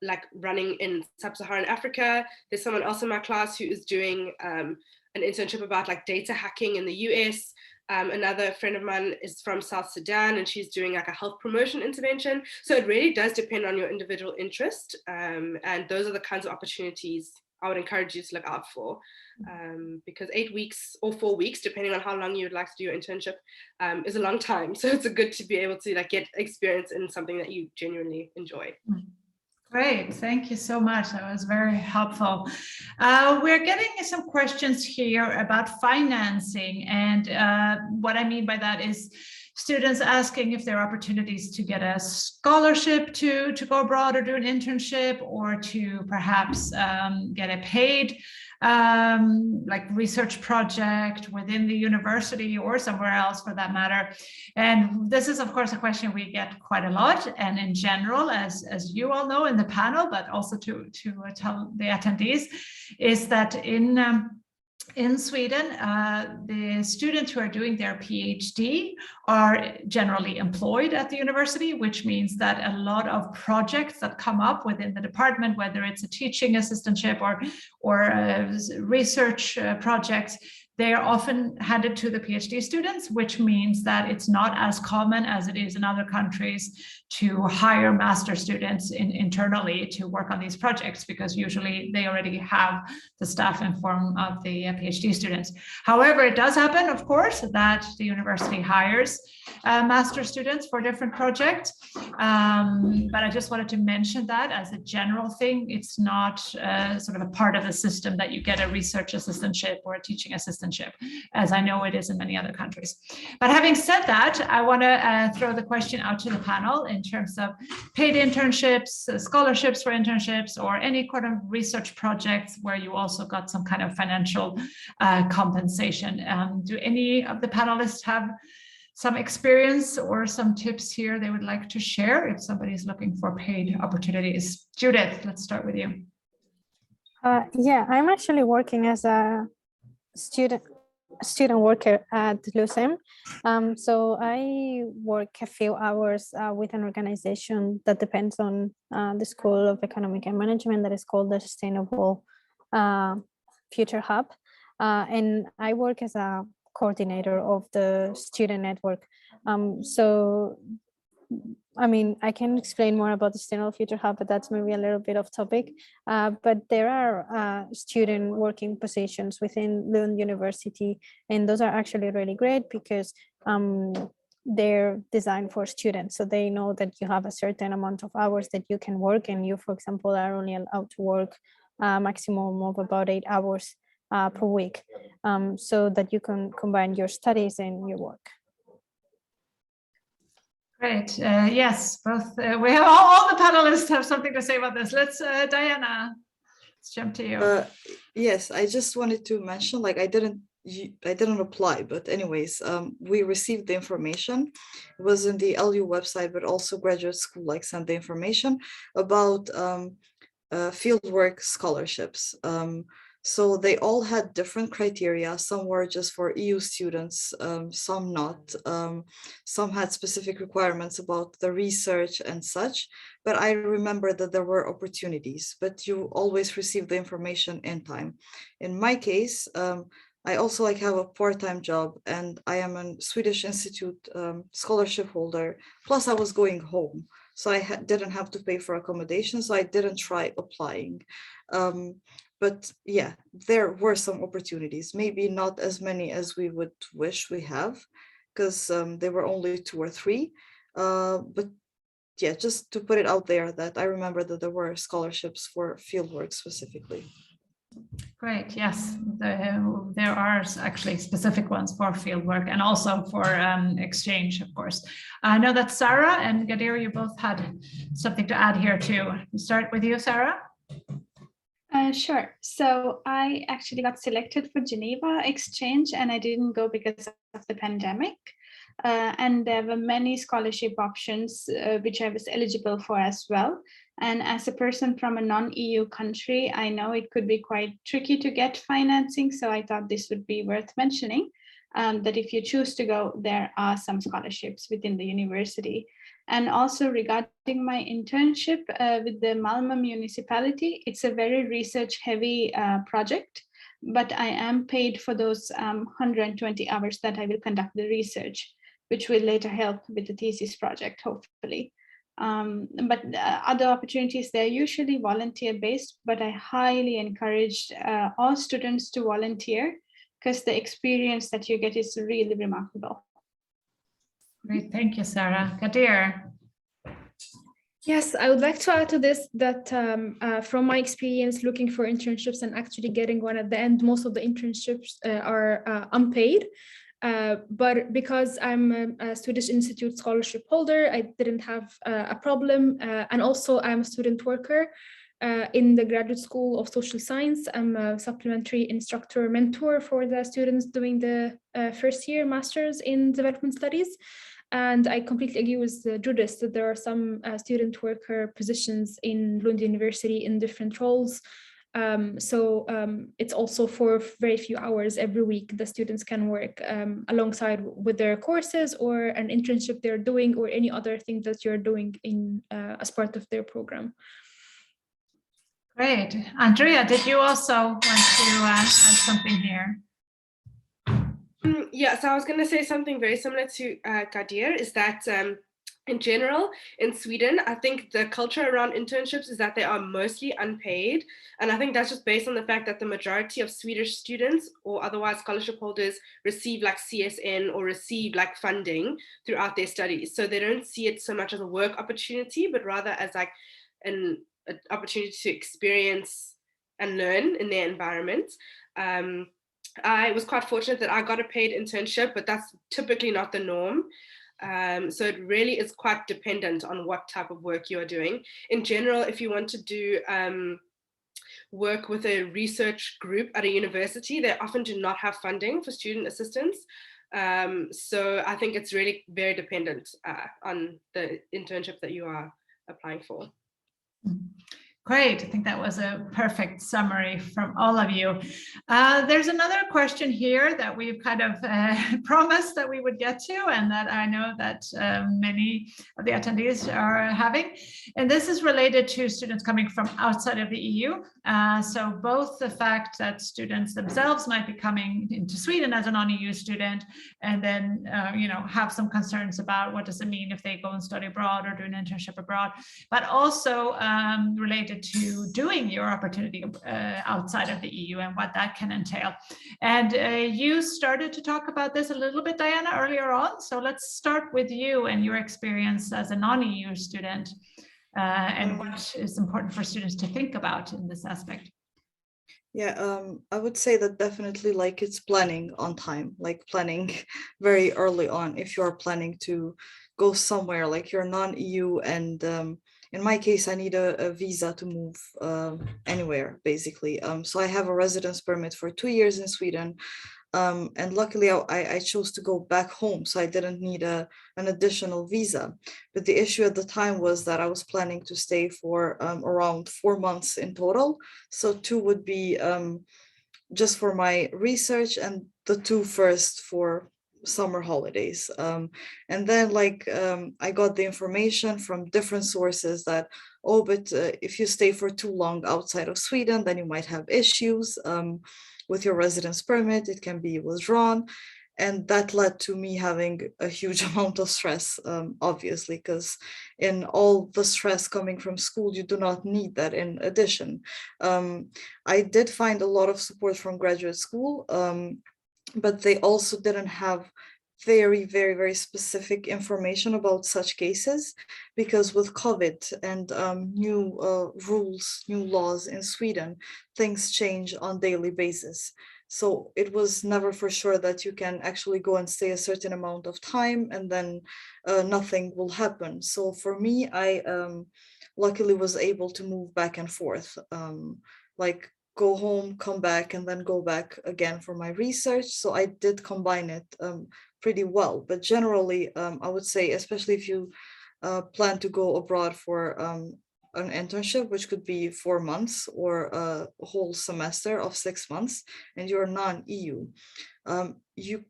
like running in sub-Saharan Africa. There's someone else in my class who is doing an internship about like data hacking in the US. Another friend of mine is from South Sudan, and she's doing like a health promotion intervention. So it really does depend on your individual interest. And those are the kinds of opportunities I would encourage you to look out for, because 8 weeks or 4 weeks, depending on how long you would like to do your internship, is a long time. So it's good to be able to like get experience in something that you genuinely enjoy. Great, thank you so much. That was very helpful. We're getting some questions here about financing, and what I mean by that is students asking if there are opportunities to get a scholarship to go abroad or do an internship, or to perhaps get a paid like research project within the university or somewhere else for that matter. And this is of course a question we get quite a lot, and in general, as you all know in the panel, but also to tell the attendees, is that in Sweden, the students who are doing their PhD are generally employed at the university, which means that a lot of projects that come up within the department, whether it's a teaching assistantship or research projects, they are often handed to the PhD students, which means that it's not as common as it is in other countries to hire master students internally to work on these projects, because usually they already have the staff in form of the PhD students. However, it does happen, of course, that the university hires master students for different projects. But I just wanted to mention that as a general thing. It's not sort of a part of the system that you get a research assistantship or a teaching assistantship, as I know it is in many other countries. But having said that, I want to throw the question out to the panel in terms of paid internships, scholarships for internships, or any kind of research projects where you also got some kind of financial compensation. Do any of the panelists have some experience or some tips here they would like to share if somebody's looking for paid opportunities? Judith, let's start with you. Yeah, I'm actually working as a student worker at LUSEM. So I work a few hours with an organization that depends on the School of Economic and Management that is called the Sustainable Future Hub. And I work as a coordinator of the student network. So, I mean, I can explain more about the Sustainable Future Hub, but that's maybe a little bit off topic. But there are student working positions within Lund University, and those are actually really great because they're designed for students. So they know that you have a certain amount of hours that you can work, and you, for example, are only allowed to work a maximum of about 8 hours per week, so that you can combine your studies and your work. Great. Yes, both we have all the panelists have something to say about this. Let's Diona, let's jump to you. Yes, I just wanted to mention, like, I didn't apply, but anyways, we received the information. It was in the LU website, but also graduate school like sent the information about fieldwork scholarships. So they all had different criteria. Some were just for EU students, some not. Some had specific requirements about the research and such. But I remember that there were opportunities, but you always receive the information in time. In my case, I also have a part-time job, and I am a Swedish Institute scholarship holder. Plus I was going home, so I didn't have to pay for accommodation, so I didn't try applying. But yeah, there were some opportunities, maybe not as many as we would wish we have, because they were only 2 or 3. But yeah, just to put it out there that I remember that there were scholarships for fieldwork specifically. Great. Yes, there are actually specific ones for fieldwork and also for exchange, of course. I know that Sara and Ghadeer, you both had something to add here too. Start with you, Sara. Sure. So I actually got selected for Geneva exchange, and I didn't go because of the pandemic. And there were many scholarship options which I was eligible for as well. And as a person from a non-EU country, I know it could be quite tricky to get financing. So I thought this would be worth mentioning, that if you choose to go, there are some scholarships within the university. And also regarding my internship with the Malmö municipality, it's a very research heavy project, but I am paid for those 120 hours that I will conduct the research, which will later help with the thesis project, hopefully. But other opportunities, they're usually volunteer based, but I highly encourage all students to volunteer because the experience that you get is really remarkable. Great, thank you, Sara. Ghadeer. Yes, I would like to add to this that from my experience looking for internships and actually getting one at the end, most of the internships are unpaid. But because I'm a Swedish Institute scholarship holder, I didn't have a problem. And also I'm a student worker in the Graduate School of Social Science. I'm a supplementary instructor mentor for the students doing the first year Masters in Development Studies. And I completely agree with Judith that there are some student worker positions in Lund University in different roles. So it's also for very few hours every week the students can work alongside with their courses or an internship they're doing or any other thing that you're doing in as part of their program. Great. Andrea, did you also want to add something here? Yeah, so I was going to say something very similar to Ghadeer, is that in general, in Sweden, I think the culture around internships is that they are mostly unpaid. And I think that's just based on the fact that the majority of Swedish students or otherwise scholarship holders receive like CSN or receive like funding throughout their studies. So they don't see it so much as a work opportunity, but rather as like an opportunity to experience and learn in their environment. I was quite fortunate that I got a paid internship, but that's typically not the norm. So it really is quite dependent on what type of work you are doing. In general, if you want to do work with a research group at a university, they often do not have funding for student assistance. So I think it's really very dependent on the internship that you are applying for. Great. I think that was a perfect summary from all of you. There's another question here that we've kind of promised that we would get to, and that I know that many of the attendees are having. And this is related to students coming from outside of the EU. So both the fact that students themselves might be coming into Sweden as a non-EU student, and then have some concerns about what does it mean if they go and study abroad or do an internship abroad, but also related to doing your opportunity outside of the EU and what that can entail. And you started to talk about this a little bit, Diona, earlier on. So let's start with you and your experience as a non-EU student and what is important for students to think about in this aspect. Yeah, I would say that definitely like it's planning on time, like planning very early on if you're planning to go somewhere like you're non-EU. And in my case, I need a visa to move anywhere, basically. So I have a residence permit for 2 years in Sweden. And luckily I chose to go back home, so I didn't need an additional visa. But the issue at the time was that I was planning to stay for around 4 months in total. So 2 would be just for my research, and the 2 first for summer holidays. And then I got the information from different sources that, but if you stay for too long outside of Sweden, then you might have issues with your residence permit. It can be withdrawn. And that led to me having a huge amount of stress, obviously, because in all the stress coming from school, you do not need that in addition. I did find a lot of support from graduate school, but they also didn't have very, very, very specific information about such cases, because with COVID and new rules, new laws in Sweden, things change on daily basis. So it was never for sure that you can actually go and stay a certain amount of time and then nothing will happen. So for me, I luckily was able to move back and forth, like go home, come back, and then go back again for my research. So I did combine it pretty well. But generally, I would say, especially if you plan to go abroad for an internship, which could be 4 months or a whole semester of 6 months, and you're non-EU, you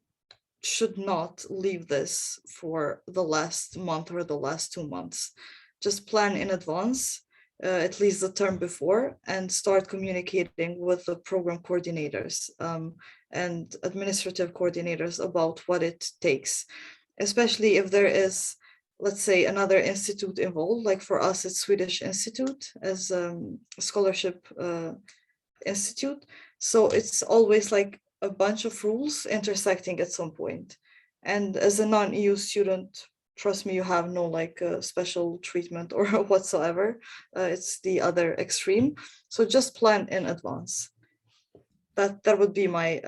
should not leave this for the last month or the last 2 months. Just plan in advance, at least the term before, and start communicating with the program coordinators and administrative coordinators about what it takes, especially if there is, let's say, another institute involved. Like for us, it's Swedish Institute as a scholarship institute. So it's always like a bunch of rules intersecting at some point. And as a non-EU student, trust me, you have no special treatment or whatsoever. It's the other extreme. So just plan in advance. That would be my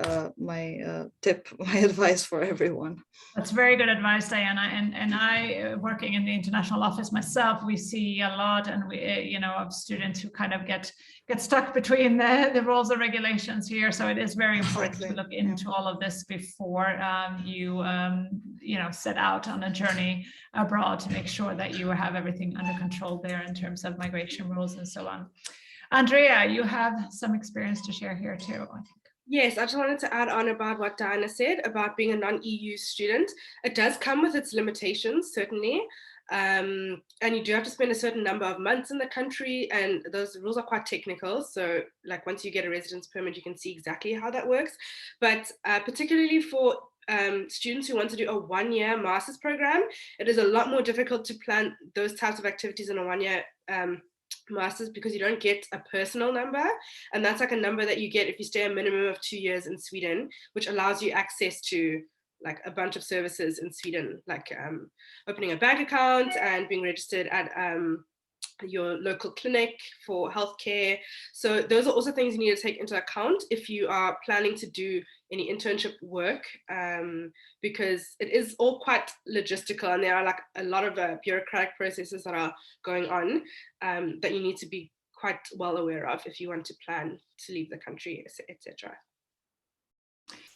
tip, my advice for everyone. That's very good advice, Diona. And I, working in the international office myself, we see a lot, and we, of students who kind of get stuck between the rules and regulations here. So it is very important to look into all of this before you set out on a journey abroad, to make sure that you have everything under control there in terms of migration rules and so on. Andrea, you have some experience to share here too. Yes, I just wanted to add on about what Diona said about being a non-EU student. It does come with its limitations, certainly. And you do have to spend a certain number of months in the country, and those rules are quite technical. So like once you get a residence permit, you can see exactly how that works. But particularly for students who want to do a one-year master's program, it is a lot more difficult to plan those types of activities in a one-year master's, because you don't get a personal number, and that's like a number that you get if you stay a minimum of 2 years in Sweden, which allows you access to like a bunch of services in Sweden, like opening a bank account and being registered at your local clinic for healthcare. So those are also things you need to take into account if you are planning to do any internship work, because it is all quite logistical, and there are like a lot of bureaucratic processes that are going on that you need to be quite well aware of if you want to plan to leave the country, etc.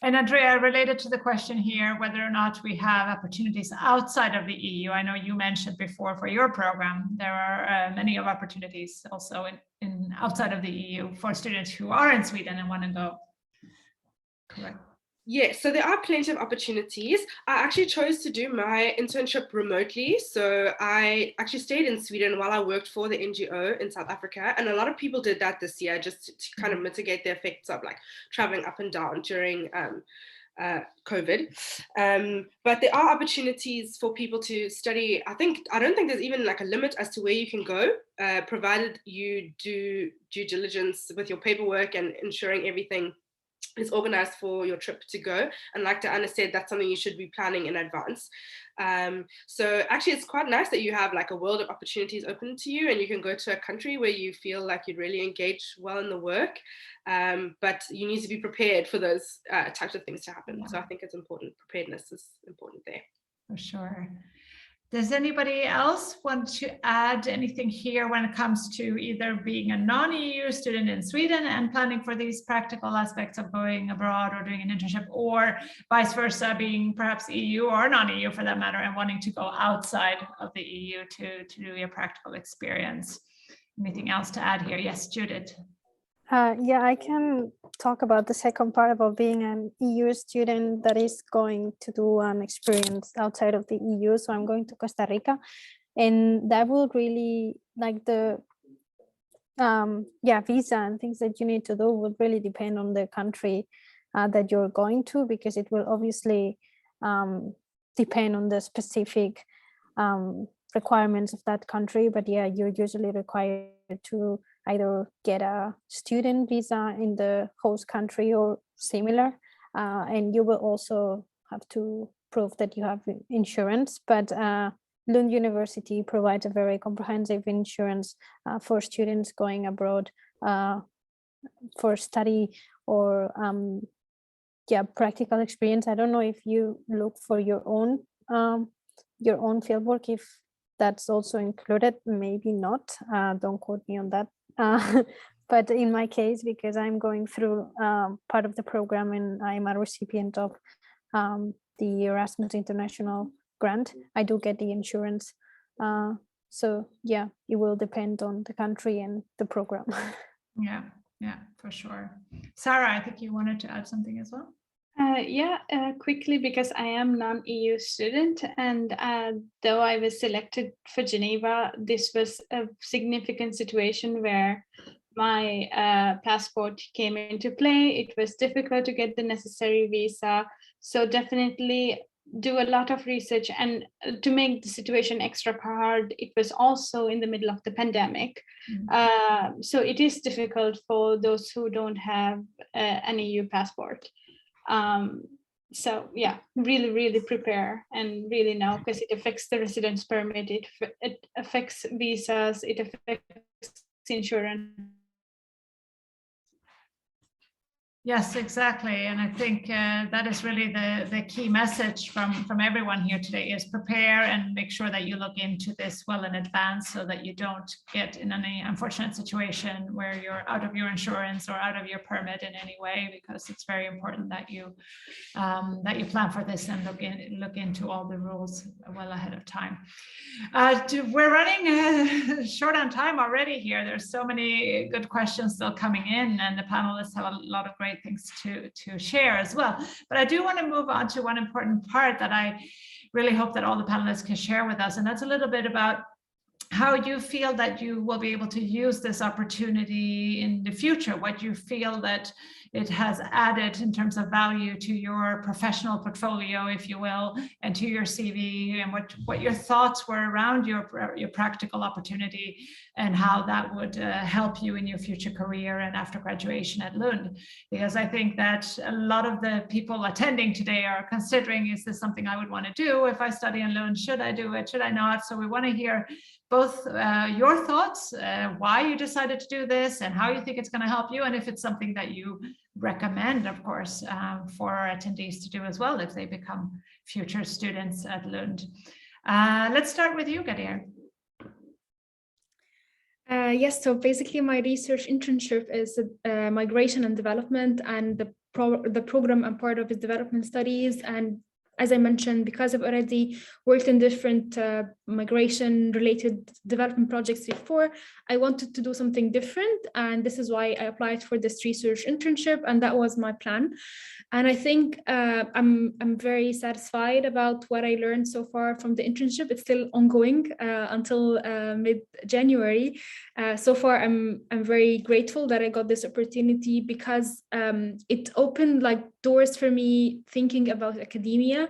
And Andrea, related to the question here, whether or not we have opportunities outside of the EU, I know you mentioned before for your program, there are many of opportunities also in outside of the EU for students who are in Sweden and want to go. Correct. Yes, so there are plenty of opportunities. I actually chose to do my internship remotely. So I actually stayed in Sweden while I worked for the NGO in South Africa. And a lot of people did that this year just to kind of mitigate the effects of like traveling up and down during COVID. But there are opportunities for people to study. I don't think there's even like a limit as to where you can go, provided you do due diligence with your paperwork and ensuring everything is organized for your trip to go. And like Diona said, that's something you should be planning in advance. So actually it's quite nice that you have like a world of opportunities open to you, and you can go to a country where you feel like you'd really engage well in the work, but you need to be prepared for those types of things to happen. So I think it's important. Preparedness is important there. For sure. Does anybody else want to add anything here when it comes to either being a non-EU student in Sweden and planning for these practical aspects of going abroad or doing an internship, or vice versa, being perhaps EU or non-EU for that matter and wanting to go outside of the EU to do your practical experience? Anything else to add here? Yes, Judith. Yeah, I can talk about the second part about being an EU student that is going to do an experience outside of the EU. So I'm going to Costa Rica, and that will really, like the visa and things that you need to do would really depend on the country that you're going to, because it will obviously depend on the specific requirements of that country. But yeah, you're usually required to either get a student visa in the host country or similar, and you will also have to prove that you have insurance. But Lund University provides a very comprehensive insurance for students going abroad for study or practical experience. I don't know if you look for your own fieldwork, if that's also included, maybe not, don't quote me on that. But in my case, because I'm going through part of the program and I'm a recipient of the Erasmus International grant, I do get the insurance. So yeah, it will depend on the country and the program. Yeah, for sure. Sara, I think you wanted to add something as well. Quickly, because I am non-EU student, and though I was selected for Geneva, this was a significant situation where my passport came into play. It was difficult to get the necessary visa, so definitely do a lot of research. And to make the situation extra hard, it was also in the middle of the pandemic. So it is difficult for those who don't have an EU passport. So yeah, really prepare and really know, because it affects the residence permit, it affects visas, it affects insurance. Yes, exactly. And I think that is really the key message from everyone here today is prepare and make sure that you look into this well in advance so that you don't get in any unfortunate situation where you're out of your insurance or out of your permit in any way, because it's very important that you plan for this and look into all the rules well ahead of time. We're running short on time already here. There's so many good questions still coming in, and the panelists have a lot of great things to share as well. But I do want to move on to one important part that I really hope that all the panelists can share with us, and that's a little bit about how you feel that you will be able to use this opportunity in the future, what you feel that it has added in terms of value to your professional portfolio, if you will, and to your CV, and what your thoughts were around your practical opportunity and how that would help you in your future career and after graduation at Lund. Because I think that a lot of the people attending today are considering, is this something I would want to do if I study in Lund? Should I do it? Should I not? So we want to hear both your thoughts, why you decided to do this and how you think it's going to help you, and if it's something that you recommend, of course, for attendees to do as well if they become future students at Lund. Let's start with you, Ghadeer. Yes, so basically my research internship is migration and development, and the program I'm part of is development studies. And as I mentioned, because I've already worked in different migration-related development projects before, I wanted to do something different, and this is why I applied for this research internship, and that was my plan. And I think I'm very satisfied about what I learned so far from the internship. It's still ongoing until mid-January. So far, I'm very grateful that I got this opportunity, because it opened like doors for me thinking about academia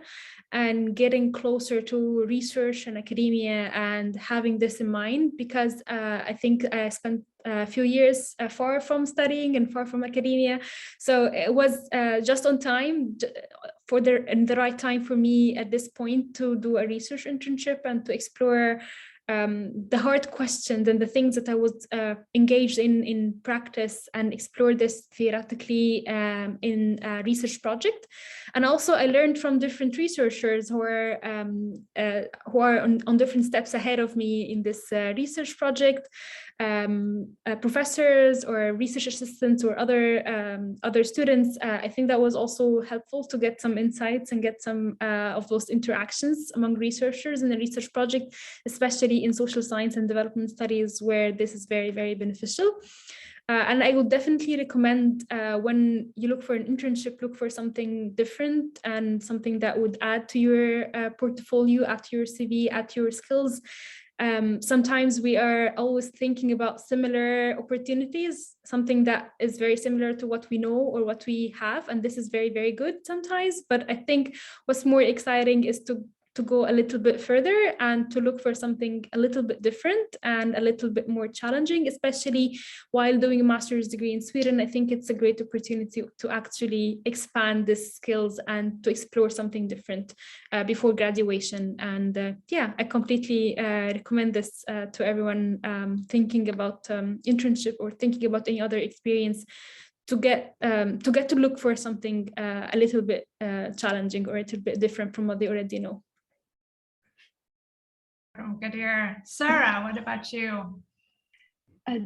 and getting closer to research and academia and having this in mind, because I think I spent a few years far from studying and far from academia. So it was just on time in the right time for me at this point to do a research internship and to explore the hard questions and the things that I was engaged in practice, and explore this theoretically in a research project. And also I learned from different researchers who are on different steps ahead of me in this research project, professors or research assistants or other students. I think that was also helpful to get some insights and get some of those interactions among researchers in the research project, especially in social science and development studies, where this is very, very beneficial. And I would definitely recommend when you look for an internship, look for something different and something that would add to your portfolio, add to your CV, add to your skills. Sometimes we are always thinking about similar opportunities, something that is very similar to what we know or what we have, and this is very, very good sometimes. But I think what's more exciting is to go a little bit further and to look for something a little bit different and a little bit more challenging, especially while doing a master's degree in Sweden. I think it's a great opportunity to actually expand these skills and to explore something different before graduation. And yeah, I completely recommend this to everyone thinking about internship or thinking about any other experience, to get to look for something a little bit challenging or a little bit different from what they already know. Ghadeer. Sara, what about you?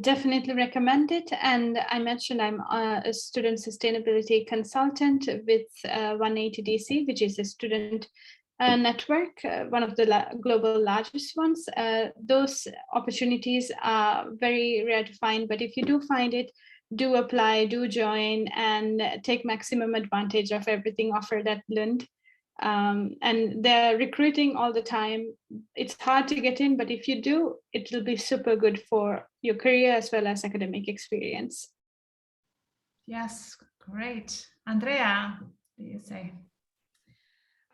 Definitely recommend it. And I mentioned I'm a student sustainability consultant with 180 DC, which is a student network, one of the global largest ones. Those opportunities are very rare to find, but if you do find it, do apply, do join, and take maximum advantage of everything offered at Lund. And they're recruiting all the time. It's hard to get in, but if you do, it will be super good for your career as well as academic experience. Yes, great. Andrea, what do you say?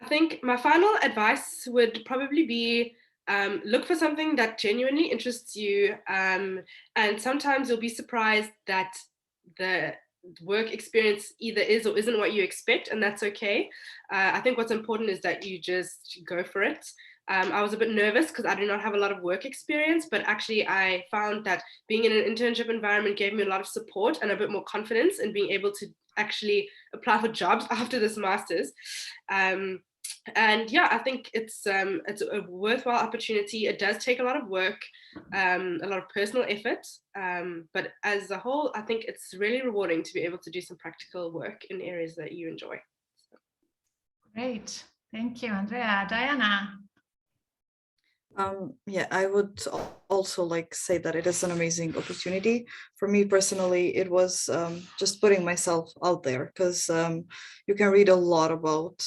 I think my final advice would probably be look for something that genuinely interests you, and sometimes you'll be surprised that the work experience either is or isn't what you expect, and that's okay. I think what's important is that you just go for it. I was a bit nervous because I do not have a lot of work experience, but actually I found that being in an internship environment gave me a lot of support and a bit more confidence in being able to actually apply for jobs after this master's. And yeah, I think it's a worthwhile opportunity. It does take a lot of work, a lot of personal effort, but as a whole, I think it's really rewarding to be able to do some practical work in areas that you enjoy. So. Great, thank you, Andrea. Diona. Yeah, I would also say that it is an amazing opportunity. For me personally, it was just putting myself out there, because you can read a lot about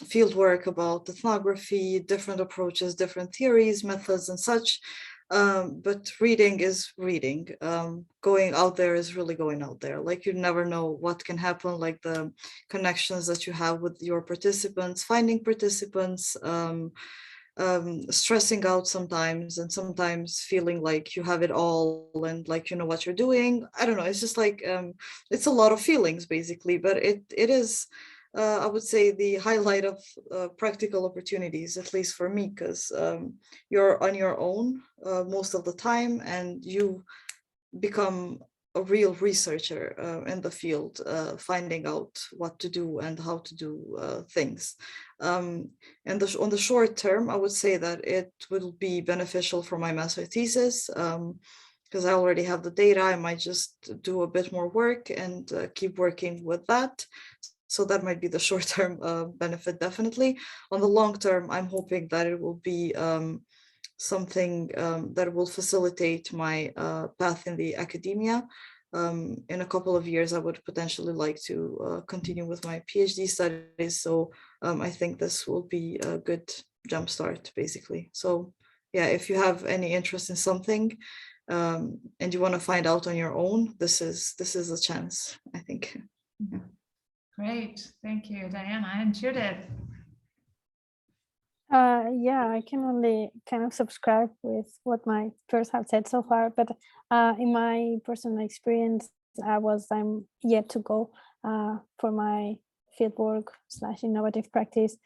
field work, about ethnography, different approaches, different theories, methods, and such. But reading is reading. Going out there is really going out there. Like, you never know what can happen, like the connections that you have with your participants, finding participants, stressing out sometimes, and sometimes feeling like you have it all and like you know what you're doing. I don't know, it's just like it's a lot of feelings basically, but it is I would say the highlight of practical opportunities, at least for me, because you're on your own most of the time, and you become a real researcher in the field, finding out what to do and how to do things. And on the short term, I would say that it will be beneficial for my master thesis, because I already have the data. I might just do a bit more work and keep working with that. So that might be the short-term benefit, definitely. On the long term, I'm hoping that it will be something that will facilitate my path in the academia. In a couple of years, I would potentially like to continue with my PhD studies. So I think this will be a good jumpstart, basically. So yeah, if you have any interest in something and you want to find out on your own, this is a chance, I think. Yeah. Great, thank you, Diana. And Judith? Yeah, I can only kind of subscribe with what my peers have said so far, but in my personal experience, I'm yet to go for my fieldwork / innovative practice.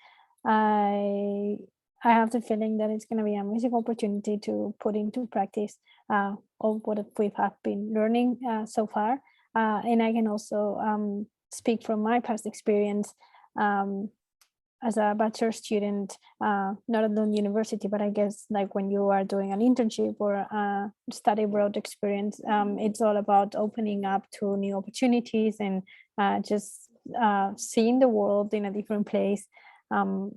I have the feeling that it's going to be an amazing opportunity to put into practice all what we have been learning so far, and I can also speak from my past experience as a bachelor student, not at Lund University, but I guess like when you are doing an internship or a study abroad experience, it's all about opening up to new opportunities and just seeing the world in a different place.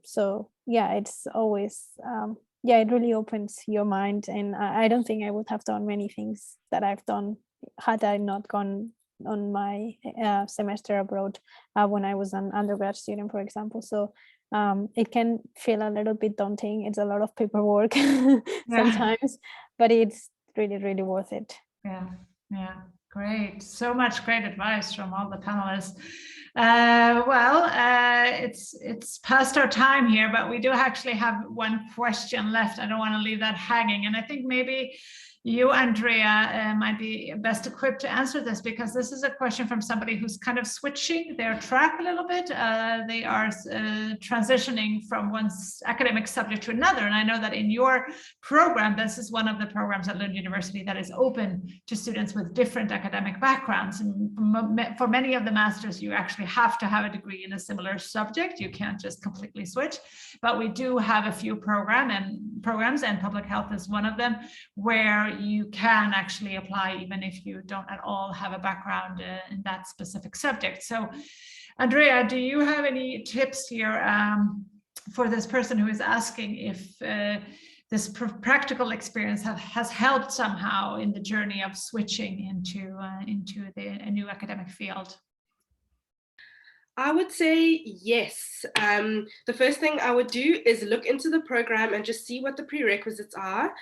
So yeah, it's always, yeah, it really opens your mind. And I don't think I would have done many things that I've done had I not gone on my semester abroad when I was an undergrad student, for example. So it can feel a little bit daunting. It's a lot of paperwork sometimes, but it's really, really worth it. Yeah, great. So much great advice from all the panelists. It's past our time here, but we do actually have one question left. I don't want to leave that hanging. And I think maybe you, Andrea, might be best equipped to answer this, because this is a question from somebody who's kind of switching their track a little bit. They are transitioning from one academic subject to another. And I know that in your program, this is one of the programs at Lund University that is open to students with different academic backgrounds. And for many of the masters, you actually have to have a degree in a similar subject. You can't just completely switch. But we do have a few programs, and public health is one of them, where you can actually apply even if you don't at all have a background in that specific subject. So, Andrea, do you have any tips here for this person who is asking if this practical experience has helped somehow in the journey of switching into a new academic field? I would say yes. The first thing I would do is look into the program and just see what the prerequisites are.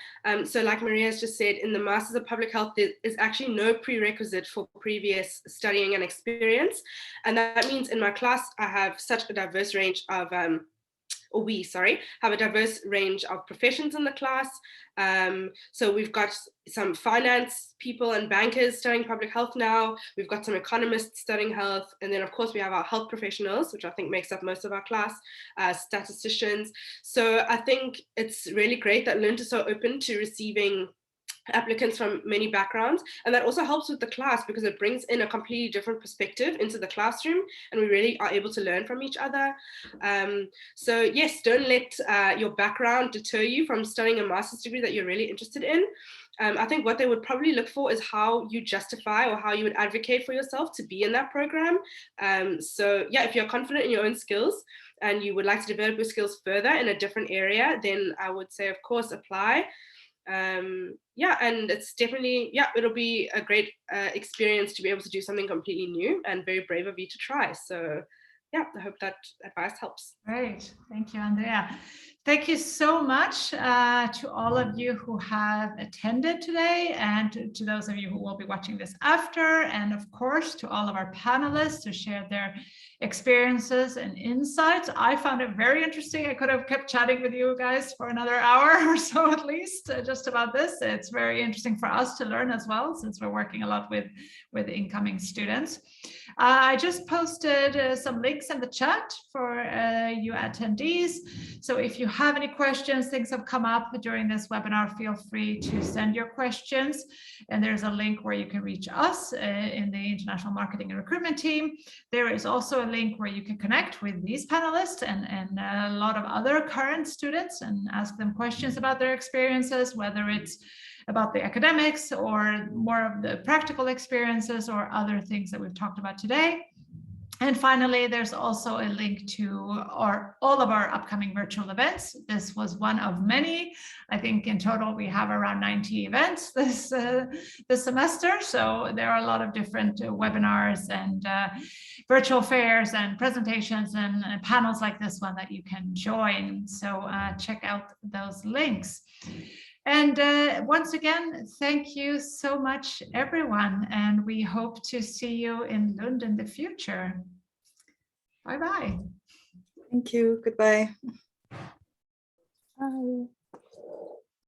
So like Maria has just said, in the Masters of Public Health, there is actually no prerequisite for previous studying and experience. And that means in my class, I have such a diverse range of have a diverse range of professions in the class. So we've got some finance people and bankers studying public health now. We've got some economists studying health. And then of course we have our health professionals, which I think makes up most of our class, statisticians. So I think it's really great that Lund is so open to receiving applicants from many backgrounds, and that also helps with the class because it brings in a completely different perspective into the classroom, and we really are able to learn from each other. So yes, don't let your background deter you from studying a master's degree that you're really interested in. I think what they would probably look for is how you justify or how you would advocate for yourself to be in that program. So yeah, if you're confident in your own skills and you would like to develop your skills further in a different area, then I would say, of course, apply. Yeah, and it's definitely, yeah, it'll be a great experience to be able to do something completely new, and very brave of you to try. So yeah, I hope that advice helps. Great, thank you, Andrea. Thank you so much to all of you who have attended today, and to those of you who will be watching this after, and of course to all of our panelists who shared their experiences and insights. I found it very interesting. I could have kept chatting with you guys for another hour or so at least, just about this. It's very interesting for us to learn as well, since we're working a lot with incoming students. I just posted some links in the chat for you attendees. So if you have any questions, things have come up during this webinar, feel free to send your questions. And there's a link where you can reach us in the International Marketing and Recruitment team. There is also a link where you can connect with these panelists and a lot of other current students and ask them questions about their experiences, whether it's about the academics or more of the practical experiences or other things that we've talked about today. And finally, there's also a link to all of our upcoming virtual events. This was one of many. I think in total we have around 90 events this semester. So there are a lot of different webinars and virtual fairs and presentations and panels like this one that you can join. So check out those links. And once again, thank you so much, everyone. And we hope to see you in Lund in the future. Bye-bye. Thank you. Goodbye. Bye.